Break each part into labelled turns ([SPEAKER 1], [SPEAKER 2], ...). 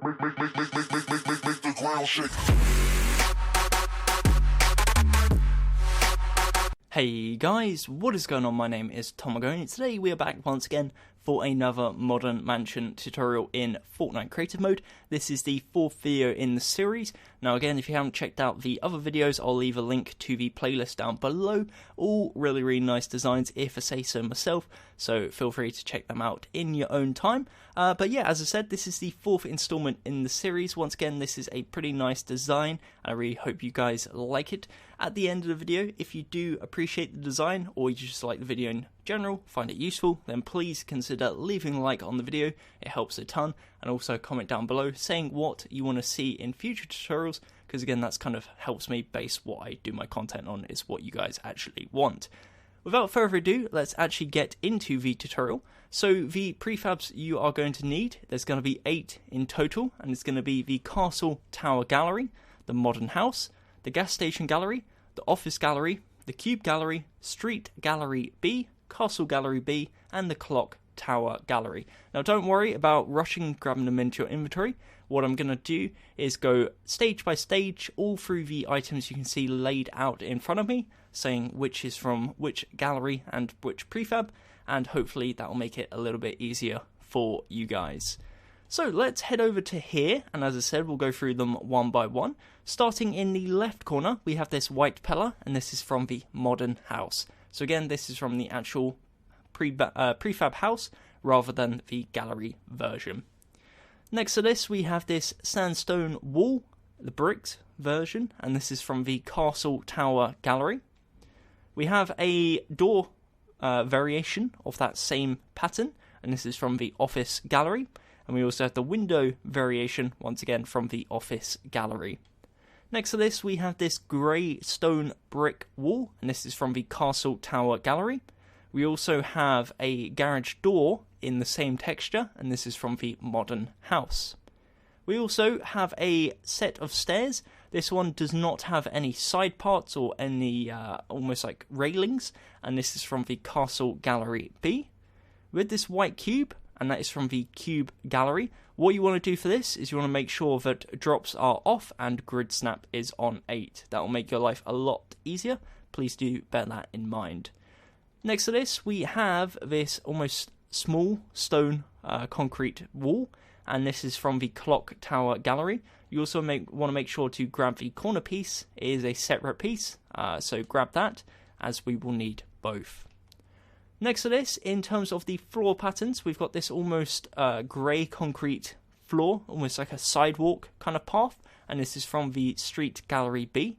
[SPEAKER 1] Make the ground shake.
[SPEAKER 2] Hey guys, what is going on? My name is Tomago, and today we are back once again for another modern mansion tutorial in Fortnite Creative Mode. This is the fourth video in the series. Now again, if you haven't checked out the other videos, I'll leave a link to the playlist down below. All really nice designs, if I say so myself, so feel free to check them out in your own time. But yeah, as I said, this is the fourth installment in the series. Once again, this is a pretty nice design, and I really hope you guys like it. At the end of the video, if you do appreciate the design, or you just like the video in general, find it useful, then please consider leaving a like on the video. It helps a ton, and also comment down below saying what you want to see in future tutorials, because again, that's kind of helps me base what I do my content on, is what you guys actually want. Without further ado, let's actually get into the tutorial. So the prefabs you are going to need, there's going to be 8 in total, and it's going to be the Castle Tower Gallery, the Modern House, the Gas Station Gallery, the Office Gallery, the Cube Gallery, Street Gallery B, Castle Gallery B, and the Clock Tower Gallery. Now don't worry about rushing grabbing them into your inventory. What I'm going to do is go stage by stage all through the items you can see laid out in front of me, saying which is from which gallery and which prefab, and hopefully that will make it a little bit easier for you guys. So let's head over to here, and as I said, we'll go through them one by one. Starting in the left corner, we have this white pillar, and this is from the Modern House. So again, this is from the actual prefab house, rather than the gallery version. Next to this, we have this sandstone wall, the bricks version, and this is from the Castle Tower Gallery. We have a door variation of that same pattern, and this is from the Office Gallery. And we also have the window variation, once again, from the Office Gallery. Next to this, we have this grey stone brick wall, and this is from the Castle Tower Gallery. We also have a garage door in the same texture, and this is from the Modern House. We also have a set of stairs. This one does not have any side parts or any almost like railings, and this is from the Castle Gallery B. With this white cube, and that is from the Cube Gallery. What you want to do for this is you want to make sure that drops are off and grid snap is on 8. That will make your life a lot easier. Please do bear that in mind. Next to this, we have this almost small stone concrete wall, and this is from the Clock Tower Gallery. You also want to make sure to grab the corner piece. It is a separate piece, so grab that, as we will need both. Next to this, in terms of the floor patterns, we've got this almost grey concrete floor, almost like a sidewalk kind of path, and this is from the Street Gallery B.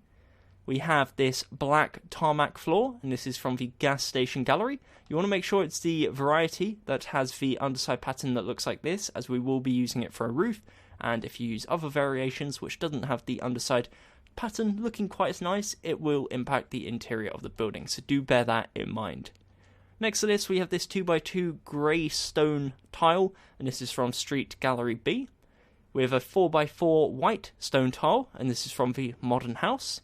[SPEAKER 2] We have this black tarmac floor, and this is from the Gas Station Gallery. You want to make sure it's the variety that has the underside pattern that looks like this, as we will be using it for a roof, and if you use other variations which doesn't have the underside pattern looking quite as nice, it will impact the interior of the building, so do bear that in mind. Next to this, we have this 2x2 grey stone tile, and this is from Street Gallery B. We have a 4x4 white stone tile, and this is from the Modern House.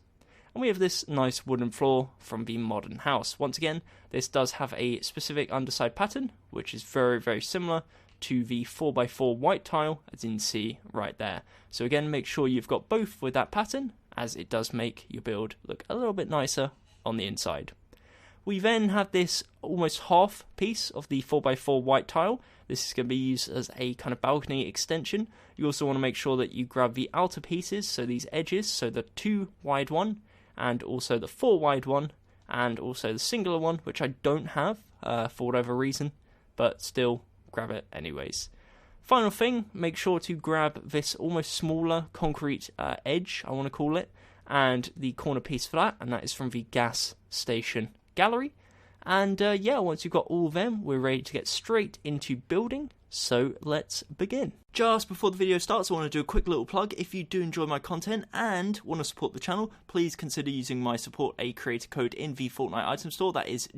[SPEAKER 2] And we have this nice wooden floor from the Modern House. Once again, this does have a specific underside pattern, which is very similar to the 4x4 white tile, as you can see right there. So again, make sure you've got both with that pattern, as it does make your build look a little bit nicer on the inside. We then have this almost half piece of the 4x4 white tile. This is going to be used as a kind of balcony extension. You also want to make sure that you grab the outer pieces, so these edges, so the 2 wide one, and also the 4 wide one, and also the singular one, which I don't have for whatever reason, but still grab it anyways. Final thing, make sure to grab this almost smaller concrete edge, I want to call it, and the corner piece for that, and that is from the Gas Station Gallery. And yeah, once you've got all of them, we're ready to get straight into building, so let's begin. Just before the video starts, I want to do a quick little plug. If you do enjoy my content and want to support the channel, please consider using my support a creator code in the Fortnite item store. That is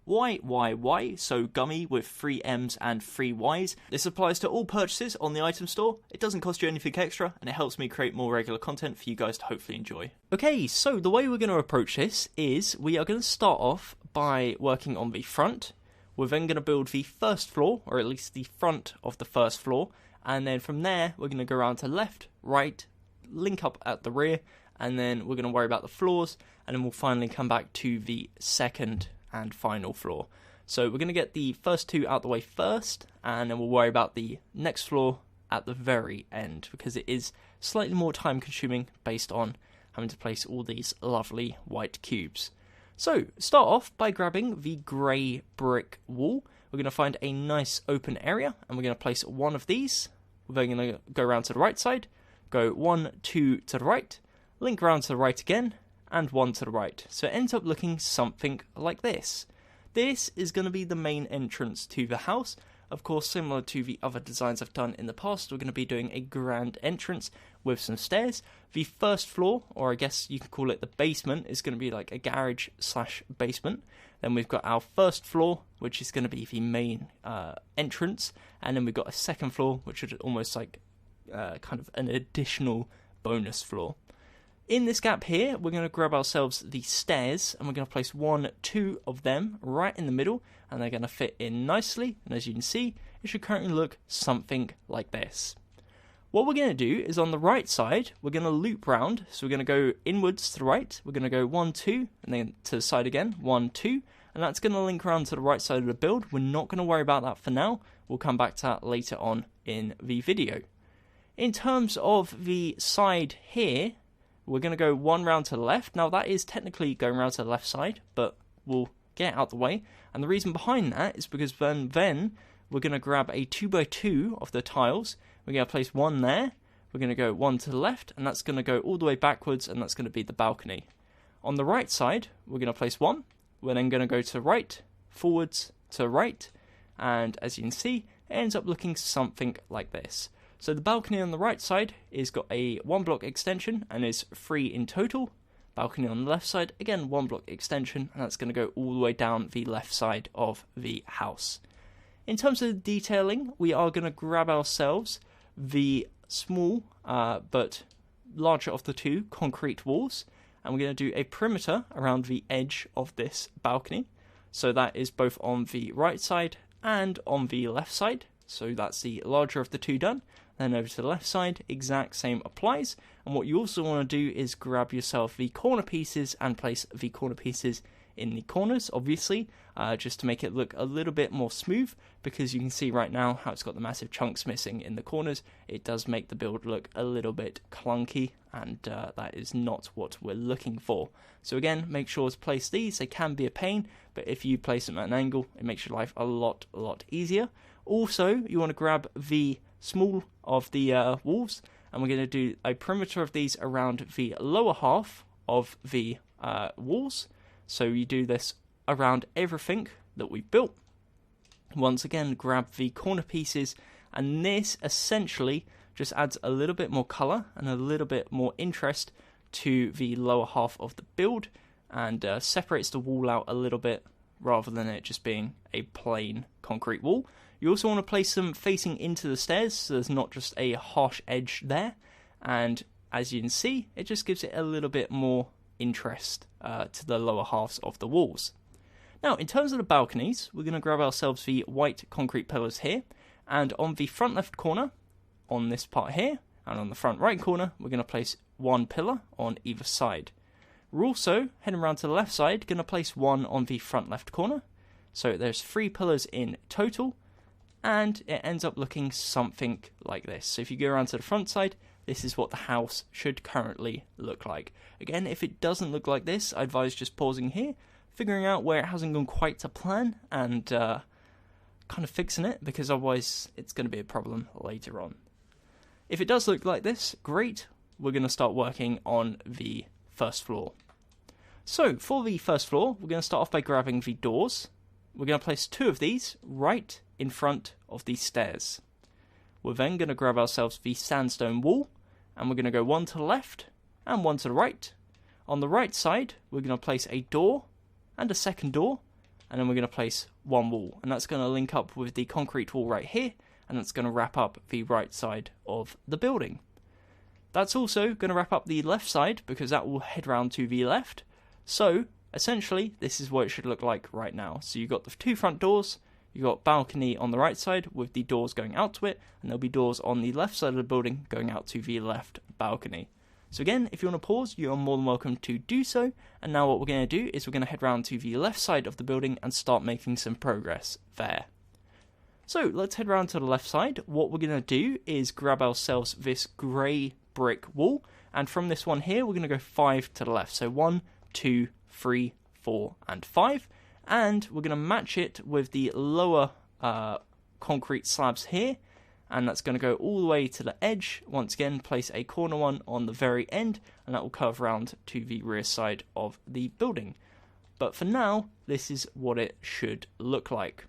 [SPEAKER 2] GUMMYYY, so Gummy with 3 M's and 3 Y's. This applies to all purchases on the item store. It doesn't cost you anything extra, and it helps me create more regular content for you guys to hopefully enjoy. Okay, so the way we're going to approach this is we are going to start off by working on the front. We're then going to build the first floor, or at least the front of the first floor, and then from there we're going to go around to left, right, link up at the rear, and then we're going to worry about the floors, and then we'll finally come back to the second and final floor. So we're going to get the first two out the way first, and then we'll worry about the next floor at the very end, because it is slightly more time consuming based on having to place all these lovely white cubes. So start off by grabbing the grey brick wall. We're going to find a nice open area, and we're going to place one of these. We're then going to go around to the right side, go 1, 2 to the right, link around to the right again, and 1 to the right. So it ends up looking something like this. This is going to be the main entrance to the house. Of course, similar to the other designs I've done in the past, we're going to be doing a grand entrance with some stairs. The first floor, or I guess you can call it the basement, is going to be like a garage slash basement. Then we've got our first floor, which is going to be the main entrance. And then we've got a second floor, which is almost like kind of an additional bonus floor. In this gap here, we're going to grab ourselves the stairs, and we're going to place 1, 2 of them right in the middle, and they're going to fit in nicely. And as you can see, it should currently look something like this. What we're going to do is on the right side, we're going to loop round. So we're going to go inwards to the right. We're going to go 1, 2, and then to the side again, 1, 2. And that's going to link around to the right side of the build. We're not going to worry about that for now. We'll come back to that later on in the video. In terms of the side here, we're going to go one round to the left. Now that is technically going round to the left side, but we'll get it out the way. And the reason behind that is because then we're going to grab a 2x2 of the tiles. We're going to place one there. We're going to go 1 to the left, and that's going to go all the way backwards, and that's going to be the balcony. On the right side, we're going to place 1. We're then going to go to the right, forwards to the right, and as you can see, it ends up looking something like this. So the balcony on the right side is got a 1 block extension and is 3 in total. Balcony on the left side, again 1 block extension, and that's going to go all the way down the left side of the house. In terms of the detailing, we are going to grab ourselves the small but larger of the two concrete walls, and we're going to do a perimeter around the edge of this balcony. So that is both on the right side and on the left side. So that's the larger of the two done. Then over to the left side, exact same applies. And what you also want to do is grab yourself the corner pieces and place the corner pieces in the corners, obviously, just to make it look a little bit more smooth, because you can see right now how it's got the massive chunks missing in the corners. It does make the build look a little bit clunky, and that is not what we're looking for. So again, make sure to place these. They can be a pain, but if you place them at an angle, it makes your life a lot easier. Also, you want to grab the small of the walls, and we're going to do a perimeter of these around the lower half of the walls. So you do this around everything that we built. Once again, grab the corner pieces, and this essentially just adds a little bit more colour and a little bit more interest to the lower half of the build, and separates the wall out a little bit rather than it just being a plain concrete wall. You also want to place them facing into the stairs, so there's not just a harsh edge there, and as you can see, it just gives it a little bit more interest to the lower halves of the walls. Now, in terms of the balconies, we're going to grab ourselves the white concrete pillars here, and on the front left corner, on this part here, and on the front right corner, we're going to place 1 pillar on either side. We're also, heading around to the left side, going to place 1 on the front left corner, so there's 3 pillars in total, and it ends up looking something like this. So if you go around to the front side, this is what the house should currently look like. Again, if it doesn't look like this, I advise just pausing here, figuring out where it hasn't gone quite to plan, and kind of fixing it, because otherwise it's going to be a problem later on. If it does look like this, great. We're going to start working on the first floor. So for the first floor, we're going to start off by grabbing the doors. We're going to place 2 of these right in front of the stairs. We're then going to grab ourselves the sandstone wall, and we're going to go 1 to the left and 1 to the right. On the right side, we're going to place a door and a second door, and then we're going to place 1 wall, and that's going to link up with the concrete wall right here, and that's going to wrap up the right side of the building. That's also going to wrap up the left side, because that will head round to the left. So essentially, this is what it should look like right now. So you've got the two front doors, you've got balcony on the right side with the doors going out to it, and there'll be doors on the left side of the building going out to the left balcony. So again, if you want to pause, you are more than welcome to do so. And now what we're going to do is we're going to head round to the left side of the building and start making some progress there. So let's head round to the left side. What we're going to do is grab ourselves this grey brick wall, and from this one here, we're going to go 5 to the left. So 1, 2, 3, 4, and 5. And we're going to match it with the lower concrete slabs here. And that's going to go all the way to the edge. Once again, place a corner one on the very end, and that will curve around to the rear side of the building. But for now, this is what it should look like.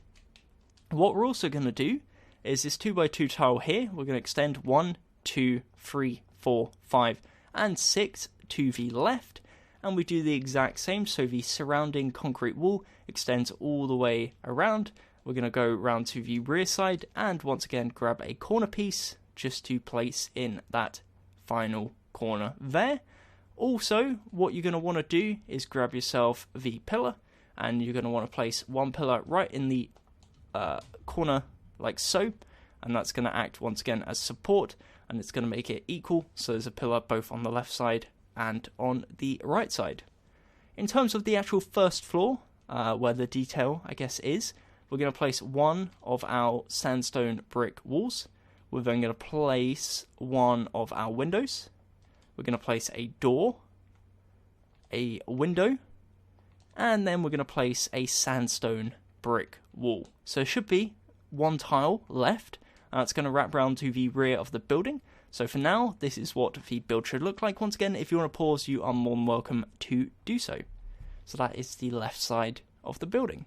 [SPEAKER 2] What we're also going to do is this 2x2 tile here. We're going to extend 1, 2, 3, 4, 5, and 6 to the left. And we do the exact same, so the surrounding concrete wall extends all the way around. We're going to go round to the rear side and once again grab a corner piece just to place in that final corner there. Also, what you're going to want to do is grab yourself the pillar, and you're going to want to place one pillar right in the corner like so, and that's going to act once again as support, and it's going to make it equal, so there's a pillar both on the left side and on the right side. In terms of the actual first floor, where the detail I guess is, we're going to place one of our sandstone brick walls. We're then going to place one of our windows. We're going to place a door, a window, and then we're going to place a sandstone brick wall. So there should be one tile left, and that's going to wrap around to the rear of the building. So for now, this is what the build should look like. Once again, if you want to pause, you are more than welcome to do so. So that is the left side of the building.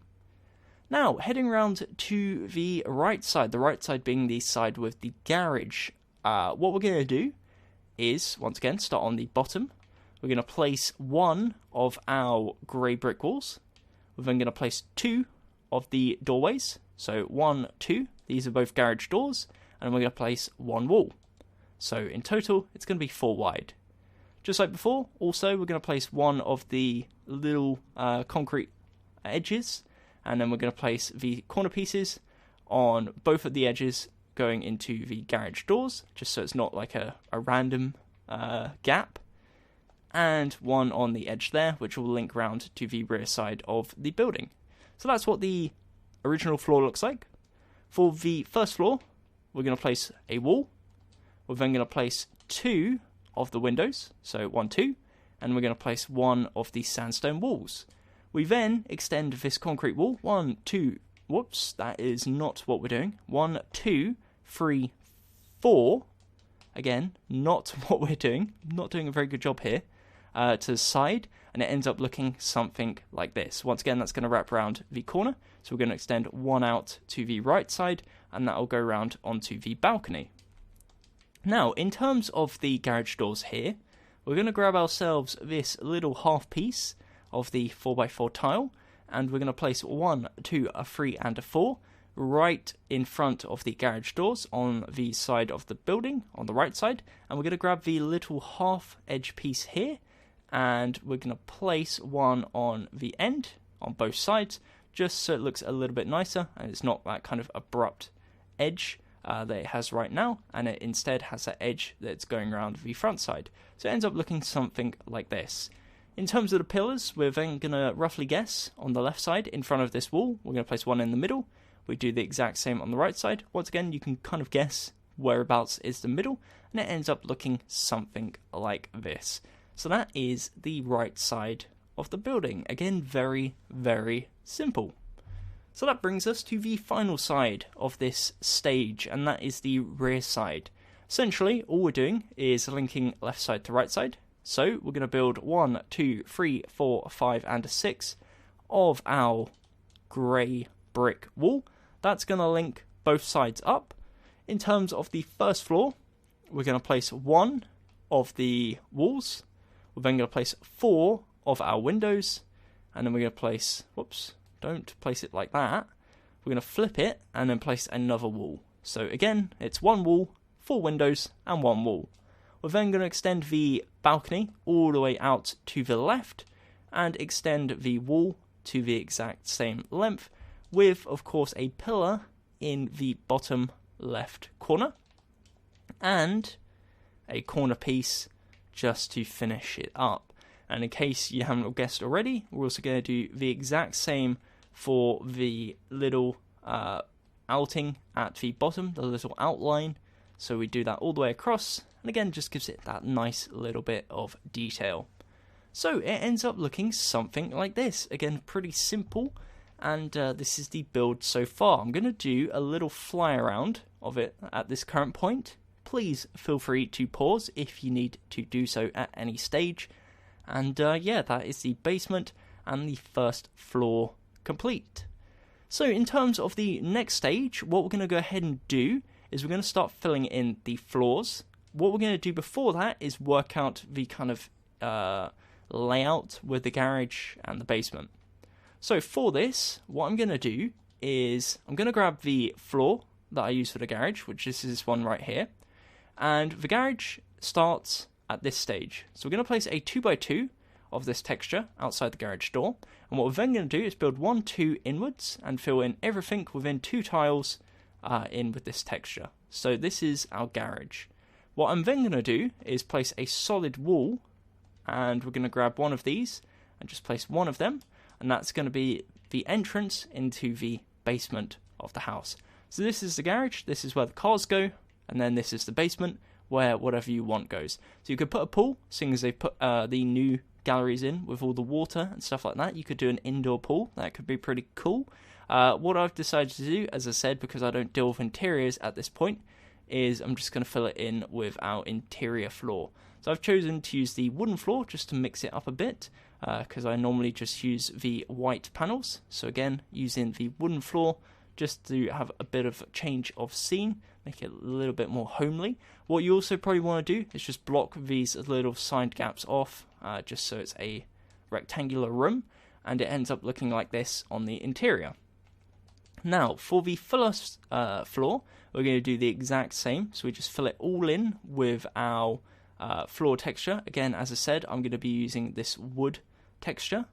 [SPEAKER 2] Now, heading around to the right side being the side with the garage. What we're going to do is, once again, start on the bottom. We're going to place one of our grey brick walls. We're then going to place two of the doorways. So 1, 2, these are both garage doors, and we're going to place one wall. So in total, it's going to be 4 wide. Just like before, also we're going to place one of the little concrete edges, and then we're going to place the corner pieces on both of the edges going into the garage doors, just so it's not like a random gap. And one on the edge there, which will link round to the rear side of the building. So that's what the original floor looks like. For the first floor, we're going to place a wall. We're then going to place 2 of the windows, so 1, 2, and we're going to place one of the sandstone walls. We then extend this concrete wall, 1, 2, whoops, that is not what we're doing, 1, 2, 3, 4, again, not what we're doing, not doing a very good job here, to the side, and it ends up looking something like this. Once again, that's going to wrap around the corner, so we're going to extend one out to the right side, and that will go around onto the balcony. Now, in terms of the garage doors here, we're going to grab ourselves this little half piece of the 4x4 tile, and we're going to place 1, 2, 3, and 4 right in front of the garage doors on the side of the building, on the right side, and we're going to grab the little half edge piece here, and we're going to place one on the end, on both sides, just so it looks a little bit nicer, and it's not that kind of abrupt edge that it has right now, and it instead has that edge that's going around the front side. So it ends up looking something like this. In terms of the pillars, we're then going to roughly guess on the left side in front of this wall. We're going to place one in the middle. We do the exact same on the right side. Once again, you can kind of guess whereabouts is the middle, and it ends up looking something like this. So that is the right side of the building. Again, very, very simple. So that brings us to the final side of this stage, and that is the rear side. Essentially, all we're doing is linking left side to right side. So we're going to build 1, 2, 3, 4, 5, and 6 of our grey brick wall. That's going to link both sides up. In terms of the first floor, we're going to place 1 of the walls. We're then going to place 4 of our windows, and then we're going to place, whoops, don't place it like that. We're going to flip it and then place another wall. So again, it's 1 wall, 4 windows, and 1 wall. We're then going to extend the balcony all the way out to the left, and extend the wall to the exact same length, with, of course, a pillar in the bottom left corner, and a corner piece just to finish it up. And in case you haven't guessed already, we're also going to do the exact same for the little outing at the bottom, the little outline. So we do that all the way across, and again, just gives it that nice little bit of detail. So it ends up looking something like this. Again, pretty simple, and this is the build so far. I'm going to do a little fly around of it at this current point. Please feel free to pause if you need to do so at any stage. And yeah, that is the basement and the first floor complete. So in terms of the next stage, what we're going to go ahead and do is we're going to start filling in the floors. What we're going to do before that is work out the kind of layout with the garage and the basement. So for this, what I'm going to do is I'm going to grab the floor that I use for the garage, which is this one right here. And the garage starts at this stage. So we're going to place a 2x2 of this texture outside the garage door. And what we're then going to do is build 1, 2 inwards and fill in everything within 2 tiles in with this texture. So this is our garage. What I'm then going to do is place a solid wall, and we're going to grab one of these and just place one of them, and that's going to be the entrance into the basement of the house. So this is the garage, this is where the cars go, and then this is the basement where whatever you want goes. So you could put a pool, seeing as they've put the new galleries in with all the water and stuff like that. You could do an indoor pool, that could be pretty cool. What I've decided to do, as I said, because I don't deal with interiors at this point, is I'm just going to fill it in with our interior floor. So I've chosen to use the wooden floor just to mix it up a bit, because I normally just use the white panels. So again, using the wooden floor just to have a bit of change of scene, make it a little bit more homely. What you also probably want to do is just block these little side gaps off, just so it's a rectangular room, and it ends up looking like this on the interior. Now, for the first floor, we're going to do the exact same. So we just fill it all in with our floor texture. Again, as I said, I'm going to be using this wood texture.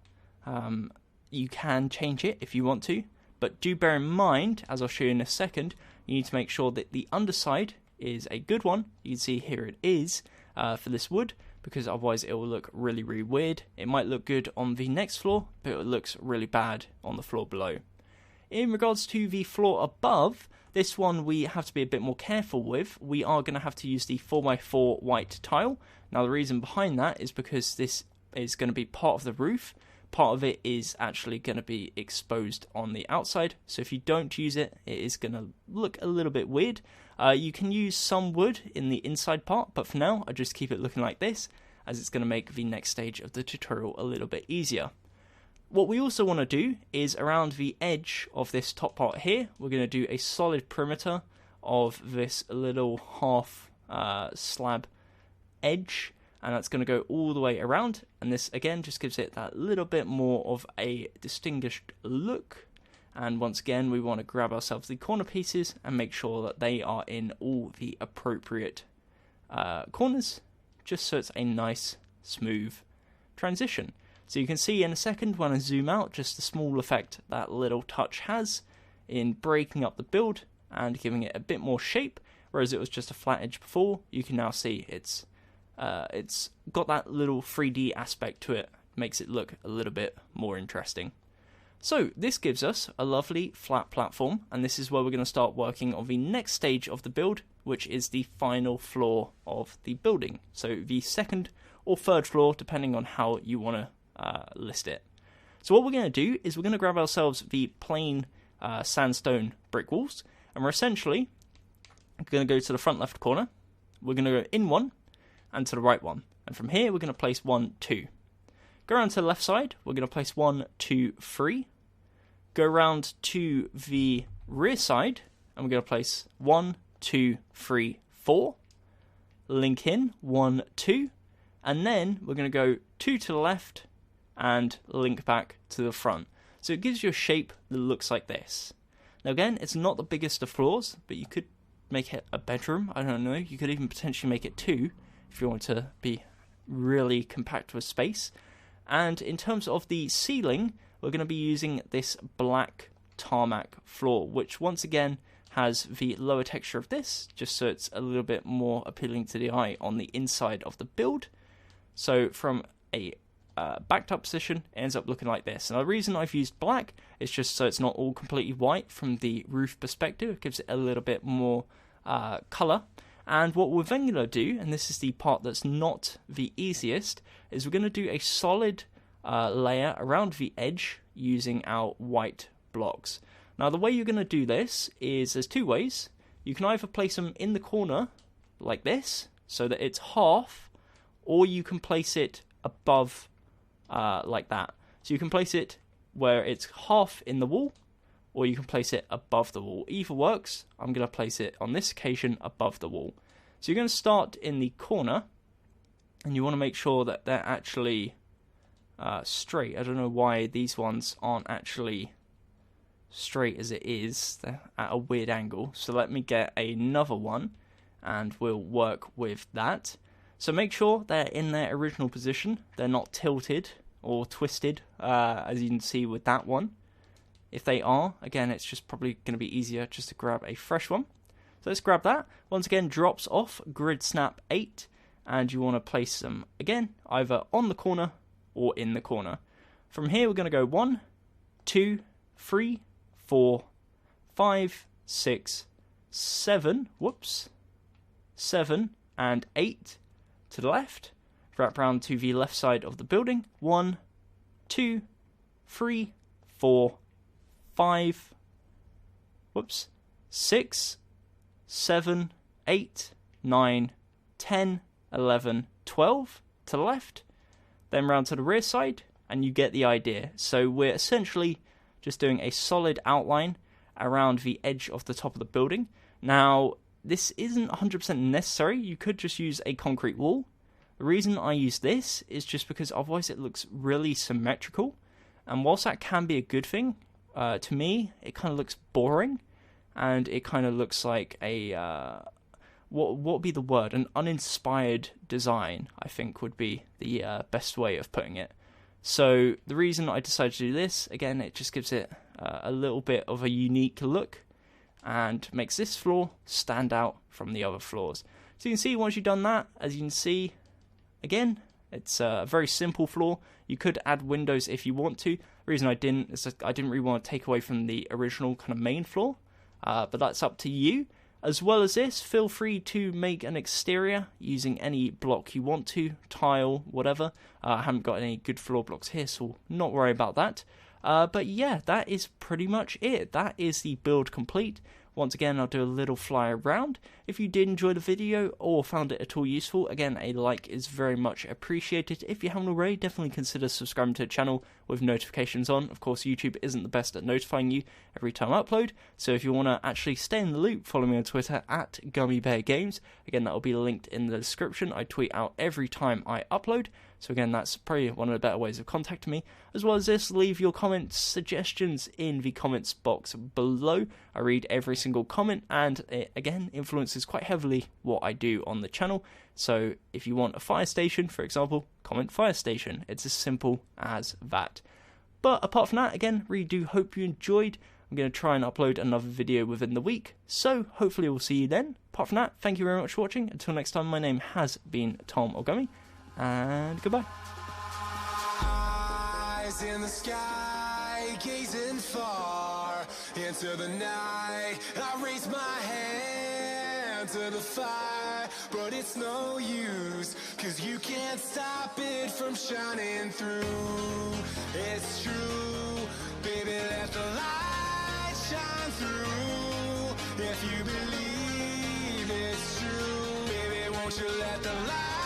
[SPEAKER 2] You can change it if you want to, but do bear in mind, as I'll show you in a second, you need to make sure that the underside is a good one. You can see here it is for this wood, because otherwise it will look really, really weird. It might look good on the next floor, but it looks really bad on the floor below. In regards to the floor above, this one we have to be a bit more careful with. We are going to have to use the 4x4 white tile. Now the reason behind that is because this is going to be part of the roof. Part of it is actually going to be exposed on the outside. So if you don't use it, it is going to look a little bit weird. You can use some wood in the inside part, but for now I just keep it looking like this, as it's going to make the next stage of the tutorial a little bit easier. What we also want to do is around the edge of this top part here, we're going to do a solid perimeter of this little half slab edge, and that's going to go all the way around, and this again just gives it that little bit more of a distinguished look. And once again, we want to grab ourselves the corner pieces and make sure that they are in all the appropriate corners, just so it's a nice smooth transition. So you can see in a second when I zoom out just the small effect that little touch has in breaking up the build and giving it a bit more shape, whereas it was just a flat edge before. You can now see it's got that little 3D aspect to it, makes it look a little bit more interesting. So this gives us a lovely flat platform, and this is where we're going to start working on the next stage of the build, which is the final floor of the building. So the second or third floor, depending on how you want to list it. So what we're going to do is we're going to grab ourselves the plain sandstone brick walls, and we're essentially going to go to the front left corner. We're going to go in one and to the right one, and from here we're going to place 1, 2. Go around to the left side, we're going to place 1, 2, 3. Go around to the rear side, and we're going to place 1, 2, 3, 4. Link in 1, 2, and then we're going to go 2 to the left and link back to the front. So it gives you a shape that looks like this. Now again, it's not the biggest of floors, but you could make it a bedroom. I don't know, you could even potentially make it 2 if you want to be really compact with space. And in terms of the ceiling, we're going to be using this black tarmac floor, which once again has the lower texture of this, just so it's a little bit more appealing to the eye on the inside of the build. So from a backed up position, it ends up looking like this. And the reason I've used black is just so it's not all completely white from the roof perspective. It gives it a little bit more colour. And what we're then going to do, and this is the part that's not the easiest, is we're going to do a solid layer around the edge using our white blocks. Now the way you're going to do this is there's two ways. You can either place them in the corner like this, so that it's half, or you can place it above like that. So you can place it where it's half in the wall, or you can place it above the wall. Either works. I'm going to place it on this occasion above the wall. So you're going to start in the corner, and you want to make sure that they're actually straight. I don't know why these ones aren't actually straight as it is. They're at a weird angle. So let me get another one, and we'll work with that. So make sure they're in their original position. They're not tilted or twisted, as you can see with that one. If they are, again, it's just probably going to be easier just to grab a fresh one. So let's grab that. Once again, drops off grid snap 8, and you want to place them again either on the corner or in the corner. From here, we're going to go 1, 2, 3, 4, 5, 6, 7. Whoops, 7 and 8 to the left. Wrap around to the left side of the building. 1, 2, 3, 4, 5, 6, 7, 8, 9, 10, 11, 12 to the left. Then round to the rear side, and you get the idea. So we're essentially just doing a solid outline around the edge of the top of the building. Now, this isn't 100% necessary. You could just use a concrete wall. The reason I use this is just because otherwise it looks really symmetrical. And whilst that can be a good thing, to me, it kind of looks boring, and it kind of looks like a, what would be the word? An uninspired design, I think would be the best way of putting it. So the reason I decided to do this, again, it just gives it a little bit of a unique look and makes this floor stand out from the other floors. So you can see once you've done that, as you can see, again, it's a very simple floor. You could add windows if you want to. The reason I didn't is that I didn't really want to take away from the original kind of main floor, but that's up to you. As well as this, feel free to make an exterior using any block you want to, tile, whatever. I haven't got any good floor blocks here, so not worry about that. But yeah, that is pretty much it. That is the build complete. Once again, I'll do a little fly around. If you did enjoy the video or found it at all useful, again, a like is very much appreciated. If you haven't already, definitely consider subscribing to the channel with notifications on. Of course, YouTube isn't the best at notifying you every time I upload, so if you want to actually stay in the loop, follow me on Twitter at GummyBearGames. Again, that will be linked in the description. I tweet out every time I upload. So again, that's probably one of the better ways of contacting me. As well as this, leave your comments, suggestions in the comments box below. I read every single comment, and it, again, influences quite heavily what I do on the channel. So if you want a fire station, for example, comment fire station. It's as simple as that. But apart from that, again, really do hope you enjoyed. I'm going to try and upload another video within the week, so hopefully we'll see you then. Apart from that, thank you very much for watching. Until next time, my name has been Tom or Gummy, and goodbye.
[SPEAKER 1] Eyes in the sky, gazing far into the night. I raise my hand to the fire, but it's no use, 'cause you can't stop it from shining through. It's true, baby, let the light shine through. If you believe it's true, baby, won't you let the light